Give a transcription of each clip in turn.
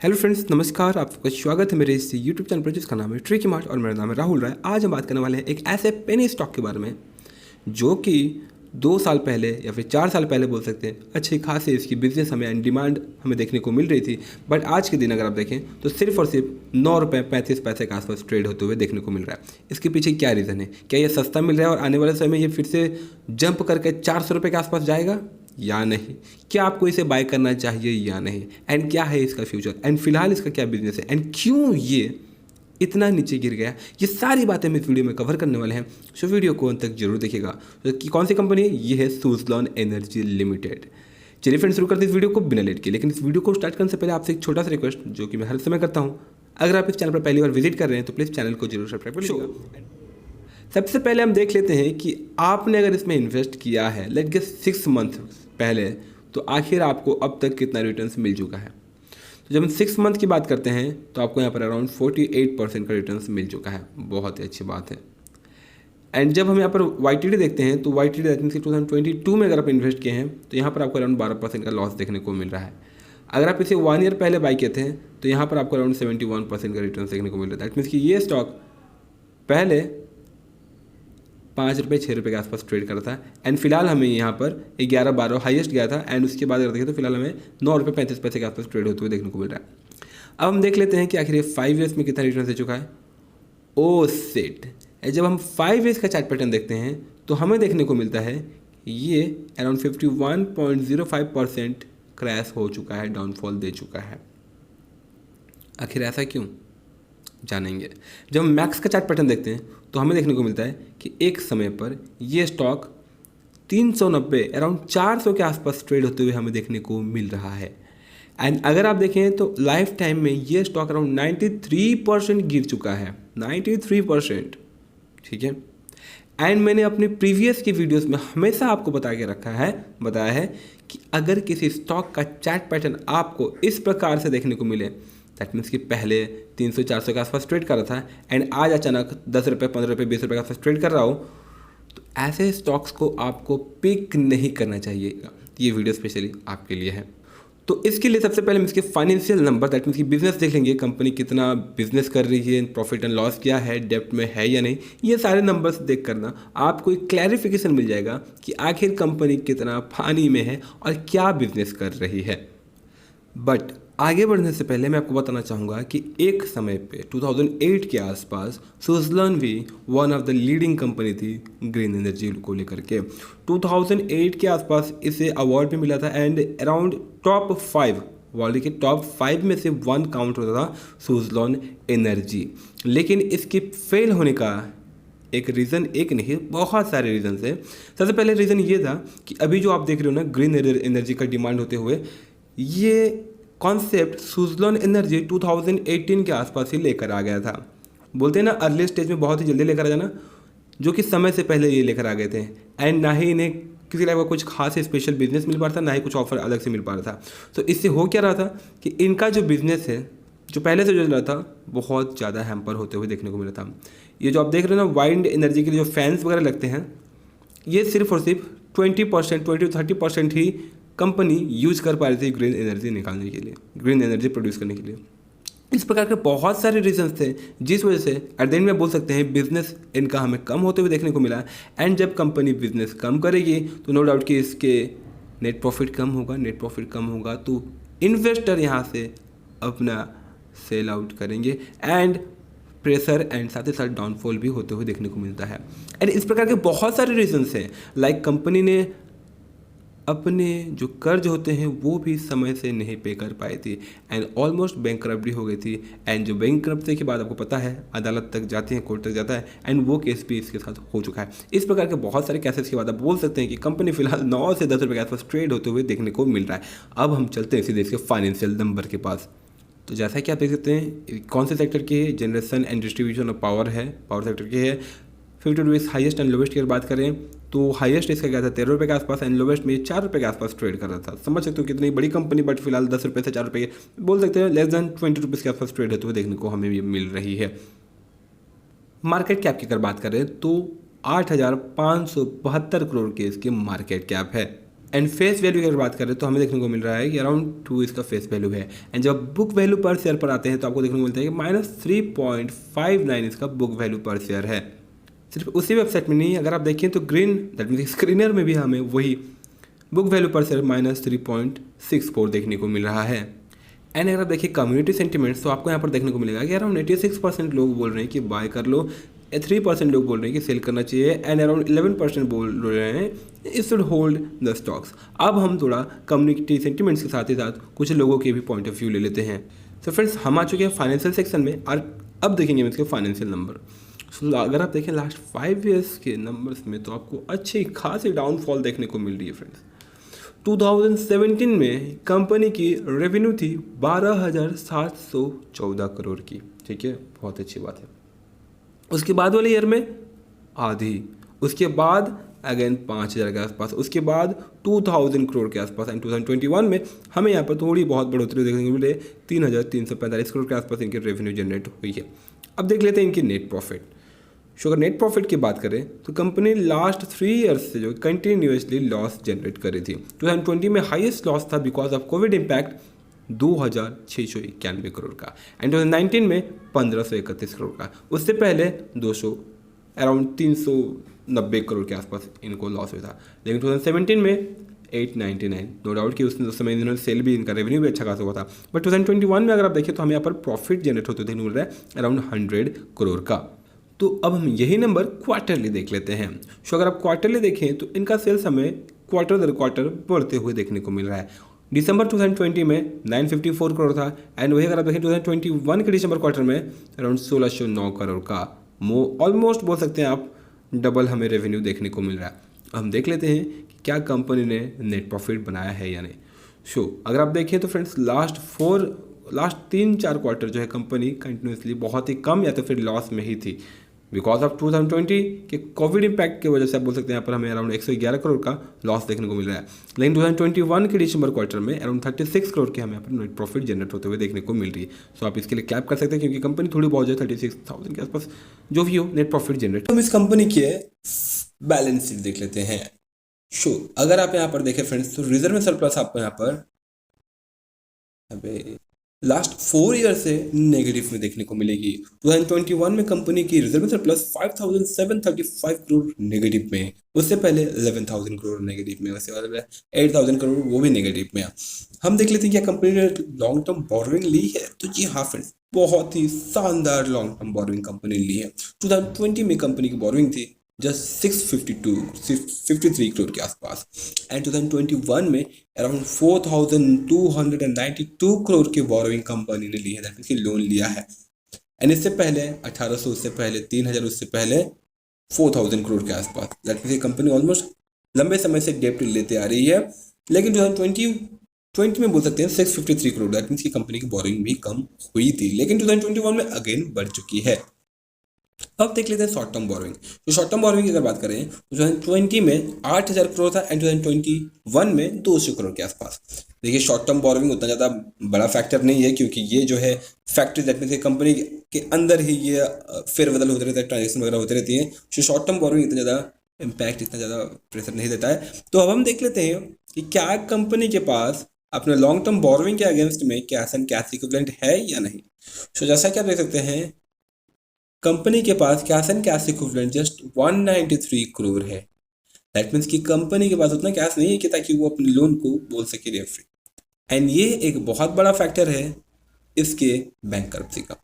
Hello friends, नमस्कार। आप सबका स्वागत है मेरे इस यूट्यूब चैनल पर जिसका नाम है ट्रिकी मार्ट और मेरा नाम है राहुल राय। आज हम बात करने वाले हैं एक ऐसे पेनी स्टॉक के बारे में जो कि 2 साल पहले या फिर 4 साल पहले बोल सकते हैं अच्छी खासी इसकी बिजनेस हमें एंड डिमांड हमें देखने को मिल रही थी। बट आज के दिन अगर आप देखें तो सिर्फ और सिर्फ 9 रुपये 35 पैसे के आसपास ट्रेड होते हुए देखने को मिल रहा है। इसके पीछे क्या रीज़न है? क्या ये सस्ता मिल रहा है और आने वाले समय में ये फिर से जंप करके 400 रुपये के आसपास जाएगा या नहीं? क्या आपको इसे बाय करना चाहिए या नहीं? एंड क्या है इसका फ्यूचर? एंड फिलहाल इसका क्या बिजनेस है? एंड क्यों ये इतना नीचे गिर गया? ये सारी बातें हम इस वीडियो में कवर करने वाले हैं, सो वीडियो को अंत तक जरूर देखिएगा। तो कौन सी कंपनी है? ये है सुज़लॉन एनर्जी लिमिटेड। चलिए फ्रेंड्स, शुरू करते हैं इस वीडियो को बिना लेट के। लेकिन इस वीडियो को स्टार्ट करने से पहले आपसे एक छोटा सा रिक्वेस्ट जो कि मैं हर समय करता हूँ, अगर आप इस चैनल पर पहली बार विजिट कर रहे हैं तो प्लीज़ चैनल को जरूर सब्सक्राइब करिएगा। सबसे पहले हम देख लेते हैं कि आपने अगर इसमें इन्वेस्ट किया है लेट गेट 6 मंथ पहले, तो आखिर आपको अब तक कितना रिटर्न्स मिल चुका है। तो जब हम 6 मंथ की बात करते हैं तो आपको यहाँ पर अराउंड 48% का रिटर्न्स मिल चुका है। बहुत ही अच्छी बात है। एंड जब हम यहाँ पर YTD देखते हैं तो YTD दैट मीन्स 2022 में अगर आप इन्वेस्ट किए हैं तो यहाँ पर आपको अराउंड 12% का लॉस देखने को मिल रहा है। अगर आप इसे 1 ईयर पहले बाई किए थे तो यहाँ पर आपको अराउंड 71% का रिटर्न देखने को मिल रहा है। दैट मीन्स कि ये स्टॉक पहले 5 रुपये 6 रुपये के आसपास ट्रेड कर रहा था एंड फिलहाल हमें यहाँ पर 11-12 हाईएस्ट गया था एंड उसके बाद अगर देखें तो फिलहाल हमें 9 रुपये 35 पैसे के आसपास ट्रेड होते हुए देखने को मिल रहा है। अब हम देख लेते हैं कि आखिर ये 5 ईयर्स में कितना रिटर्न दे चुका है। ओ सेट, जब हम 5 ईयर्स का चार्ट पैटर्न देखते हैं तो हमें देखने को मिलता है ये अराउंड 51.05% क्रैश हो चुका है, डाउनफॉल दे चुका है। आखिर ऐसा क्यों, जानेंगे। जब हम मैक्स का चार्ट पैटर्न देखते हैं तो हमें देखने को मिलता है कि एक समय पर ये स्टॉक 390 अराउंड 400 के आसपास ट्रेड होते हुए हमें देखने को मिल रहा है। एंड अगर आप देखें तो लाइफ टाइम में ये स्टॉक अराउंड 93% गिर चुका है, 93%। ठीक है। एंड मैंने अपने प्रीवियस की वीडियोस में हमेशा आपको बताया है कि अगर किसी स्टॉक का चार्ट पैटर्न आपको इस प्रकार से देखने को मिले, दैट मीन्स कि पहले 300-400 के आसपास ट्रेड कर रहा था एंड आज अचानक 10 रुपये 15 रुपये 20 रुपये के आसपास ट्रेड कर रहा हो, तो ऐसे स्टॉक्स को आपको पिक नहीं करना चाहिए। ये वीडियो स्पेशली आपके लिए है। तो इसके लिए सबसे पहले हम इसके फाइनेंशियल नंबर दैट मीन्स कि बिजनेस देख लेंगे, कंपनी कितना बिजनेस कर रही है, प्रॉफिट एंड लॉस क्या है, डेप्ट में है या नहीं। ये सारे नंबर्स देख करना आपको एक क्लैरिफिकेशन मिल जाएगा कि आखिर कंपनी कितना पानी में है और क्या बिजनेस कर रही है। बट आगे बढ़ने से पहले मैं आपको बताना चाहूँगा कि एक समय पे 2008 के आसपास सुज़लॉन भी one of the leading company थी ग्रीन एनर्जी को लेकर के। 2008 के आसपास इसे अवार्ड भी मिला था एंड अराउंड टॉप 5 वर्ल्ड के टॉप 5 में से 1 काउंट होता था सुज़लॉन एनर्जी। लेकिन इसके फेल होने का एक रीज़न एक नहीं, बहुत सारे रीज़न है। सबसे पहले रीज़न ये था कि अभी जो आप देख रहे हो ना ग्रीन एनर्जी का डिमांड होते हुए, ये कॉन्सेप्ट सुज़लॉन एनर्जी 2018 के आसपास ही लेकर आ गया था। बोलते हैं ना अर्ली स्टेज में बहुत ही जल्दी लेकर आ जाना, जो कि समय से पहले ये लेकर आ गए थे एंड ना ही इन्हें किसी टाइप का कुछ खास स्पेशल बिजनेस मिल पा रहा था, ना ही कुछ ऑफर अलग से मिल पा रहा था। तो इससे हो क्या रहा था कि इनका जो बिजनेस है जो पहले से चल रहा था बहुत ज़्यादा हैम्पर होते हुए देखने को मिला था। ये जो आप देख रहे हो ना वाइंड एनर्जी के लिए जो फैंस वगैरह लगते हैं, ये सिर्फ और सिर्फ 20-30% ही कंपनी यूज कर पा रही थी ग्रीन एनर्जी निकालने के लिए, ग्रीन एनर्जी प्रोड्यूस करने के लिए। इस प्रकार के बहुत सारे रीजंस थे जिस वजह से एट द एंड में बोल सकते हैं बिजनेस इनका हमें कम होते हुए देखने को मिला। एंड जब कंपनी बिजनेस कम करेगी तो नो डाउट कि इसके नेट प्रॉफिट कम होगा तो इन्वेस्टर यहाँ से अपना सेल आउट करेंगे एंड प्रेशर एंड साथ ही साथ डाउनफॉल भी होते हुए देखने को मिलता है। एंड इस प्रकार के बहुत सारे रीजंस हैं, लाइक कंपनी ने अपने जो कर्ज होते हैं वो भी समय से नहीं पे कर पाई थी एंड ऑलमोस्ट बैंकरप्ट हो गई थी। एंड जो बैंकरप्सी के बाद आपको पता है अदालत तक जाती है, कोर्ट तक जाता है एंड वो केस भी इसके साथ हो चुका है। इस प्रकार के बहुत सारे केसेस के बाद आप बोल सकते हैं कि कंपनी फिलहाल 9 से 10 रुपये के आसपास ट्रेड होते हुए देखने को मिल रहा है। अब हम चलते हैं सीधे इसके फाइनेंशियल नंबर के पास। तो जैसा कि आप देख सकते हैं कौन से सेक्टर की है, generation and distribution of power है, पावर सेक्टर की है। 50 रुपीज़ हाईएस्ट एंड लोवेस्ट की अगर बात करें तो हाईएस्ट इसका क्या था 13 रुपये के आसपास एंड लोवेस्ट में 4 रुपये के आसपास ट्रेड कर रहा था। समझ सकते हो कितनी बड़ी कंपनी, बट फिलहाल 10 रुपये से 4 रुपये बोल सकते हैं लेस देन 20 रुपीज़ के आसपास ट्रेड होते हुए देखने को हमें ये मिल रही है। मार्केट कैप की अगर बात करें तो 8,572 करोड़ की इसकी मार्केट कैप है। एंड फेस वैल्यू की अगर बात करें तो हमें देखने को मिल रहा है कि अराउंड 2 इसका फेस वैल्यू है। एंड जब बुक वैल्यू पर शेयर पर आते हैं तो आपको देखने को मिलता है कि -3.59 इसका बुक वैल्यू पर शेयर है। सिर्फ उसी वेबसाइट में नहीं, अगर आप देखें तो ग्रीन दैट मीन स्क्रीनर में भी हमें वही बुक वैल्यू पर शेयर -3.64 देखने को मिल रहा है। एंड अगर आप देखिए कम्युनिटी सेंटिमेंट्स तो आपको यहाँ पर देखने को मिलेगा कि अराउंड 86% लोग बोल रहे हैं कि बाय कर लो, 3% लोग बोल रहे हैं कि सेल करना चाहिए, एंड अराउंड 11% बोल रहे हैं it should hold the stocks. अब हम थोड़ा कम्युनिटी सेंटिमेंट्स के साथ ही साथ कुछ लोगों के भी पॉइंट ऑफ व्यू ले लेते हैं। तो फ्रेंड्स हम आ चुके हैं फाइनेंशियल सेक्शन में और अब देखेंगे हम इसके फाइनेंशियल नंबर। सो अगर आप देखें लास्ट 5 ईयर्स के नंबर्स में तो आपको अच्छी खासी डाउनफॉल देखने को मिल रही है फ्रेंड्स। 2017 में कंपनी की रेवेन्यू थी 12,714 करोड़ की, ठीक है, बहुत अच्छी बात है। उसके बाद वाले ईयर में आधी, उसके बाद अगेन 5,000 के आसपास, उसके बाद 2,000 करोड़ के आसपास, एंड 2021 में हमें यहाँ पर थोड़ी बहुत बढ़ोतरी देखने को मिले, 3,345 करोड़ के आसपास इनकी रेवेन्यू जनरेट हुई है। अब देख लेते हैं इनकी नेट प्रॉफिट। सो अगर नेट प्रॉफिट की बात करें तो कंपनी लास्ट 3 ईयर्स से जो कंटिन्यूसली लॉस जनरेट कर रही थी। 2020 में हाईएस्ट लॉस था because of Covid impact 2,691 crore का, एंड 2019 में 1,531 करोड़ का। उससे पहले 390 करोड़ के आसपास इनको लॉस हुआ था। लेकिन 2017 में 899, नो डाउट कि उस समय इन्होंने सेल भी, इनका रेवेन्यू भी अच्छा खासा हुआ था। बट 2021 में अगर आप देखें तो हमें यहाँ पर प्रॉफिट जनरेट होते देखने मिल रहा है अराउंड 100 करोड़ का। तो अब हम यही नंबर क्वार्टरली देख लेते हैं। सो अगर आप क्वार्टरली देखें तो इनका सेल्स हमें क्वार्टर दर क्वार्टर बढ़ते हुए देखने को मिल रहा है। दिसंबर 2020 में 954 करोड़ था, एंड वही अगर आप देखें 2021 के दिसंबर क्वार्टर में अराउंड 1,609 करोड़ का, ऑलमोस्ट बोल सकते हैं आप डबल हमें रेवेन्यू देखने को मिल रहा है। हम देख लेते हैं कि क्या कंपनी ने नेट प्रॉफिट बनाया है या नहीं। सो अगर आप देखें तो फ्रेंड्स लास्ट 3-4 क्वार्टर जो है कंपनी कंटिन्यूसली बहुत ही कम या तो फिर लॉस में ही थी बिकॉज ऑफ 2020 के कोविड इम्पैक्ट की वजह से आप बोल सकते हैं यहाँ पर हमें अराउंड 111 करोड़ का लॉस देखने को मिल रहा है। लेकिन 2021 के दिसंबर क्वार्टर में अराउंड 36 करोड़ की हमें यहाँ पर नेट प्रॉफिट जनरेट होते हुए देखने को मिल रही है। सो आप इसके लिए क्लैप कर सकते हैं क्योंकि कंपनी थोड़ी बहुत जो है 36,000 के आसपास जो भी हो नेट प्रॉफिट जनरेट। हम इस कंपनी के बैलेंस शीट देख लेते हैं। शो अगर आप यहाँ पर देखें फ्रेंड्स तो रिजर्व में सरप्लस आपको यहाँ पर लास्ट 4 ईयर से नेगेटिव में देखने को मिलेगी। 2021 में कंपनी की रिजर्व सरप्लस 5,735 करोड़ नेगेटिव में, उससे पहले 11,000 करोड़ नेगेटिव में, उससे पहले 8,000 करोड़ वो भी नेगेटिव में। हम देख लेते हैं क्या कंपनी ने लॉन्ग टर्म बोरोइंग ली है। तो जी हाँ फ्रेंड्स, बहुत ही शानदार लॉन्ग टर्म बोरोइंग कंपनी ली है। 2020 में कंपनी की बोरोइंग थी जस्ट 653 करोड़ के आसपास, एंड 2021 में अराउंड 4,292 करोड़ की बोरोइंग कंपनी ने ली है, दैट मींस कि लोन लिया है। एंड इससे पहले 1,800, उससे पहले 3,000, उससे पहले 4,000 करोड़ के आसपास, दैट मींस कंपनी ऑलमोस्ट लंबे समय से डेप्ट लेते आ रही है। लेकिन 2020 में बोल सकते हैं 653 करोड़, दैट मींस की कंपनी की बोरोइंग भी कम हुई थी, लेकिन 2021 में अगेन बढ़ चुकी है। अब देख लेते हैं शॉर्ट टर्म बोरोइंग। तो शॉर्ट टर्म बोरोइंग की अगर बात करें तो 2020 में 8,000 करोड़ था, एंड 2021 में 200 करोड़ के आसपास। देखिए शॉर्ट टर्म बोरोइंग उतना ज़्यादा बड़ा फैक्टर नहीं है क्योंकि ये जो है फैक्ट्री दैट मींस कंपनी के अंदर ही ये फेरबदल होते रहते हैं, ट्रांजेक्शन वगैरह होती रहती हैं। तो शॉर्ट टर्म बोरोइंग इतना ज़्यादा इम्पैक्ट, इतना ज़्यादा प्रेशर नहीं देता है। तो अब हम देख लेते हैं कि क्या कंपनी के पास अपने लॉन्ग टर्म बोरोइंग के अगेंस्ट में कैश एंड कैश इक्विवेलेंट है या नहीं। सो जैसा कि आप देख सकते हैं कंपनी के पास cash and cash equivalent just 193 crore है। दैट मीन्स कि कंपनी के पास उतना कैश नहीं है कि ताकि वो अपने लोन को बोल सके डेट फ्री, एंड ये एक बहुत बड़ा फैक्टर है इसके बैंकरप्सी का।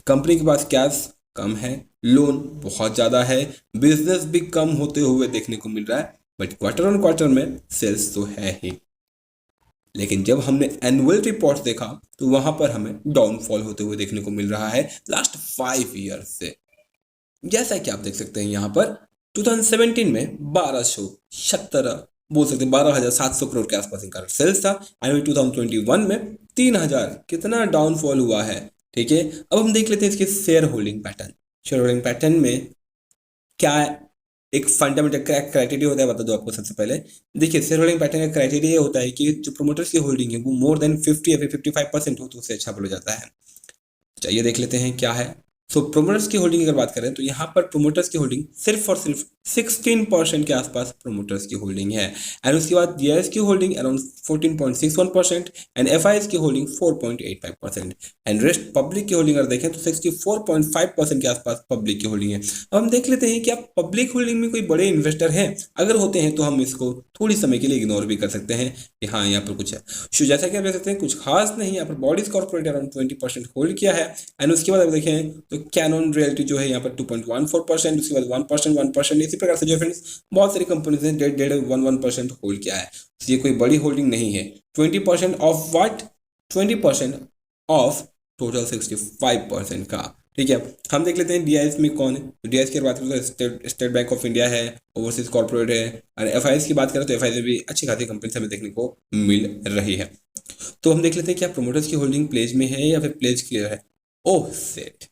कंपनी के पास कैश कम है, लोन बहुत ज़्यादा है, बिजनेस भी कम होते हुए देखने को मिल रहा है, बट क्वार्टर ऑन क्वार्टर में सेल्स तो है ही। लेकिन जब हमने एनुअल रिपोर्ट देखा तो वहां पर हमें डाउनफॉल होते हुए देखने को मिल रहा है लास्ट 5 ईयर से। जैसा कि आप देख सकते हैं यहाँ पर 2017 में 1,270 बोल सकते हैं 12,700 करोड़ के आसपास इनका सेल्स था, एंड 2021 में 3,000 कितना डाउनफॉल हुआ है। ठीक है, अब हम देख लेते हैं इसके share holding pattern. Share holding pattern में क्या एक फंडामेंटल क्राइटेरिया होता है, बता दो आपको। सबसे पहले देखिए शेयर होल्डिंग पैटर्न का क्राइटेरिया ये होता है कि जो प्रोमोटर्स की होल्डिंग है वो मोर देन 50 या 55% हो तो उससे अच्छा बोला जाता है। चलिए देख लेते हैं क्या है। सो प्रोमोटर्स की होल्डिंग अगर बात करें तो यहाँ पर प्रोमोटर्स की होल्डिंग सिर्फ और सिर्फ 16% के आसपास प्रोमोटर्स की होल्डिंग है। एंड उसके बाद डीआईएस की होल्डिंग अराउंड 14.61% एंड एफआईएस की होल्डिंग 4.85% एंड रेस्ट पब्लिक की होल्डिंग अगर देखें तो 64.5% के आसपास पब्लिक की होल्डिंग है। अब हम देख लेते हैं कि आप पब्लिक होल्डिंग में कोई बड़े इन्वेस्टर हैं, अगर होते हैं तो हम इसको थोड़ी समय के लिए इग्नोर भी कर सकते हैं कि हाँ यहाँ पर कुछ है। सो जैसा कि आप देख सकते हैं कुछ खास नहीं, यहाँ पर बॉडीज कॉर्पोरेट अराउंड 20% होल्ड किया है। एंड उसके बाद अगर देखें तो कैनन रियल्टी जो है यहाँ पर 2.14%, उसके बाद 1%, इसी प्रकार से जो फ्रेंड्स बहुत सारी कंपनीज ने 1% होल्ड किया है। ये कोई बड़ी होल्डिंग नहीं है। 20% ऑफ व्हाट, 20% ऑफ टोटल 65% का। ठीक है, हम देख लेते हैं डीआईएस में कौन है। तो डीआईएस की बात करें तो स्टेट बैंक ऑफ इंडिया है, ओवरसीज कॉर्पोरेट है। और एफआईएस की बात करें तो एफआईएस में भी अच्छी खासी कंपनी हमें देखने को मिल रही है। तो हम देख लेते हैं क्या प्रोमोटर्स की होल्डिंग प्लेज में है या फिर प्लेज क्लियर है। ओह सेट।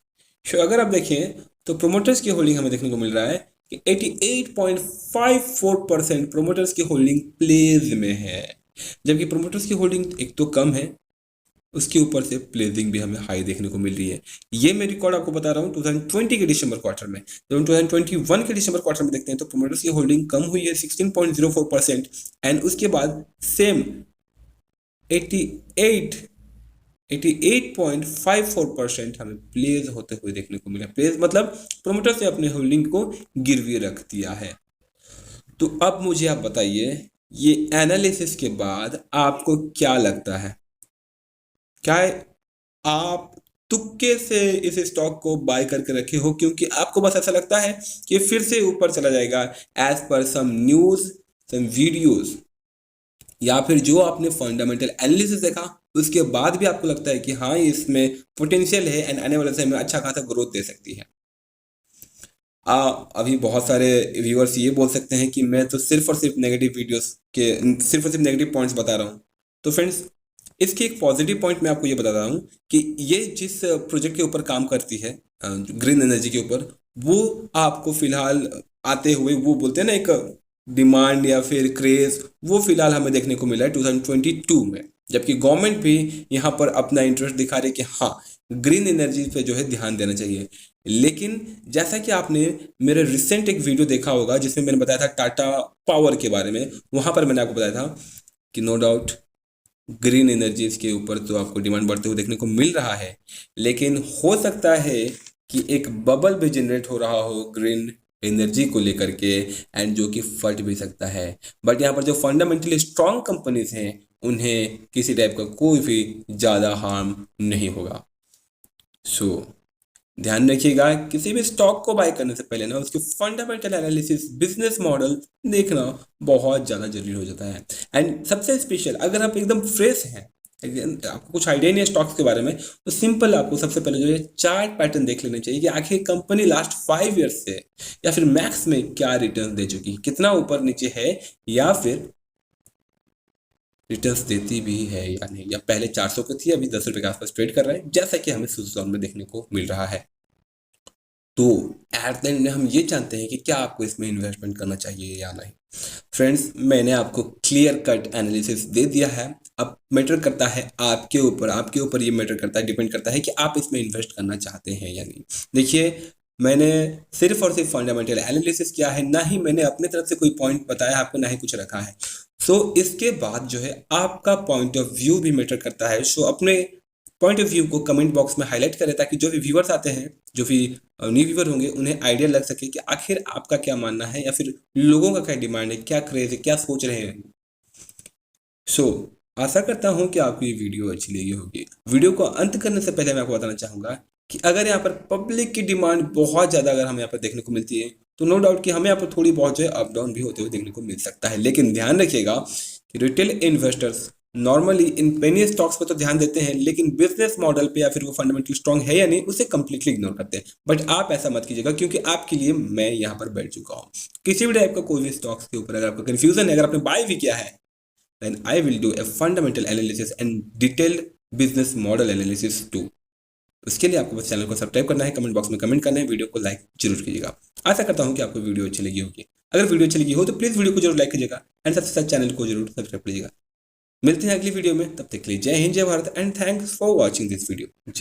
तो अगर आप देखें तो प्रोमोटर्स की होल्डिंग हमें देखने को मिल रहा है कि 88.54% प्रोमोटर्स की होल्डिंग प्लेज में है, जबकि प्रोमोटर्स की होल्डिंग एक तो कम है, उसके ऊपर से प्लेजिंग भी हमें हाई देखने को मिल रही है। ये मैं रिकॉर्ड आपको बता रहा हूँ 2020 के दिसंबर क्वार्टर में। जब हम 2021 के दिसंबर क्वार्टर में देखते हैं तो प्रोमोटर्स की होल्डिंग कम हुई है 16.04% एंड उसके बाद सेम 88.54% हमें प्लेज होते हुए देखने को मिला। प्लेज मतलब प्रोमोटर्स ने अपने होल्डिंग को गिरवी रख दिया है। तो अब मुझे आप बताइए ये एनालिसिस के बाद आपको क्या लगता है, क्या आप तुक्के से इस स्टॉक को बाय करके रखे हो क्योंकि आपको बस ऐसा लगता है कि फिर से ऊपर चला जाएगा as per some news, some videos, या फिर जो आपने फंडामेंटल एनालिसिस देखा उसके बाद भी आपको लगता है कि हाँ इसमें पोटेंशियल है एंड आने वाले समय में अच्छा खासा ग्रोथ दे सकती है। अभी बहुत सारे व्यूअर्स ये बोल सकते हैं कि मैं तो सिर्फ और सिर्फ नेगेटिव वीडियोस के सिर्फ और सिर्फ नेगेटिव पॉइंट्स बता रहा हूँ। तो फ्रेंड्स इसके एक पॉजिटिव पॉइंट मैं आपको ये बता रहा हूँ कि ये जिस प्रोजेक्ट के ऊपर काम करती है ग्रीन एनर्जी के ऊपर, वो आपको फिलहाल आते हुए वो बोलते हैं ना एक डिमांड या फिर क्रेज, वो फिलहाल हमें देखने को मिला है 2022 में, जबकि गवर्नमेंट भी यहाँ पर अपना इंटरेस्ट दिखा रही है कि हाँ ग्रीन एनर्जी पे जो है ध्यान देना चाहिए। लेकिन जैसा कि आपने मेरे रिसेंट एक वीडियो देखा होगा जिसमें मैंने बताया था टाटा पावर के बारे में, वहाँ पर मैंने आपको बताया था कि नो डाउट ग्रीन एनर्जीज के ऊपर तो आपको डिमांड बढ़ते हुए देखने को मिल रहा है, लेकिन हो सकता है कि एक बबल भी जनरेट हो रहा हो ग्रीन एनर्जी को लेकर के एंड जो कि फट भी सकता है। बट यहाँ पर जो फंडामेंटली स्ट्रॉन्ग कंपनीज हैं उन्हें किसी टाइप का कोई भी ज़्यादा हार्म नहीं होगा। सो ध्यान रखिएगा किसी भी स्टॉक को बाय करने से पहले ना उसके फंडामेंटल एनालिसिस, बिजनेस मॉडल देखना बहुत ज़्यादा जरूरी हो जाता है। एंड सबसे स्पेशल अगर आप एकदम फ्रेश हैं, आपको कुछ आइडिया नहीं है स्टॉक्स के बारे में, तो सिंपल आपको सबसे पहले जो है चार्ट पैटर्न देख लेना चाहिए कि आखिर कंपनी लास्ट 5 ईयर्स से या फिर मैक्स में क्या रिटर्न दे चुकी है, कितना ऊपर नीचे है या फिर रिटर्न्स देती भी है या नहीं, या पहले 400 पे थी अभी 10 रुपये के आसपास ट्रेड कर रहा है जैसा कि हमें सुज़लॉन में देखने को मिल रहा है। तो एट द एंड में हम ये जानते हैं कि क्या आपको इसमें इन्वेस्टमेंट करना चाहिए या नहीं। फ्रेंड्स मैंने आपको क्लियर कट एनालिसिस दे दिया है। अब मैटर करता है आपके ऊपर ये मैटर करता है, डिपेंड करता है कि आप इसमें इन्वेस्ट करना चाहते हैं या नहीं। देखिए मैंने सिर्फ और सिर्फ फंडामेंटल एनालिसिस किया है, ना ही मैंने अपने तरफ से कोई पॉइंट बताया आपको, ना ही कुछ रखा है। सो इसके बाद जो है आपका पॉइंट ऑफ व्यू भी मैटर करता है। सो अपने पॉइंट ऑफ व्यू को कमेंट बॉक्स में हाईलाइट करें ताकि जो भी व्यूअर्स आते हैं, जो भी न्यू व्यूअर होंगे, उन्हें आइडिया लग सके कि आखिर आपका क्या मानना है या फिर लोगों का क्या डिमांड है, क्या क्रेज है, क्या सोच रहे हैं। सो आशा करता हूं कि आपको ये वीडियो अच्छी लगी होगी। वीडियो को अंत करने से पहले मैं आपको बताना चाहूँगा कि अगर यहाँ पर पब्लिक की डिमांड बहुत ज़्यादा अगर हमें यहाँ पर देखने को मिलती है तो नो डाउट कि हमें यहाँ पर थोड़ी बहुत जो है अप डाउन भी होते हुए देखने को मिल सकता है। लेकिन ध्यान रखिएगा कि retail investors normally in penny stocks पर तो ध्यान देते हैं, लेकिन बिजनेस मॉडल पे या फिर वो फंडामेंटली स्ट्रॉन्ग है या नहीं उसे कंप्लीटली इग्नोर करते हैं। बट आप ऐसा मत कीजिएगा क्योंकि आपके लिए मैं यहाँ पर बैठ चुका हूँ। किसी भी टाइप का कोई भी स्टॉक्स के ऊपर अगर आपको कंफ्यूजन है, अगर आपने बाय भी किया है, then I will do a fundamental analysis and detailed business model analysis too। उसके लिए आपको बस चैनल को सब्सक्राइब करना है, कमेंट बॉक्स में कमेंट करना है, वीडियो को लाइक जरूर कीजिएगा। आशा करता हूँ कि आपको वीडियो अच्छी लगी होगी। अगर वीडियो अच्छी लगी हो तो प्लीज़ वीडियो को जरूर लाइक कीजिएगा एंड साथ ही साथ चैनल को जरूर सब्सक्राइब कीजिएगा। मिलते हैं अगली वीडियो में, तब तक के लिए जय हिंद, जय Bharat and thanks for watching this video.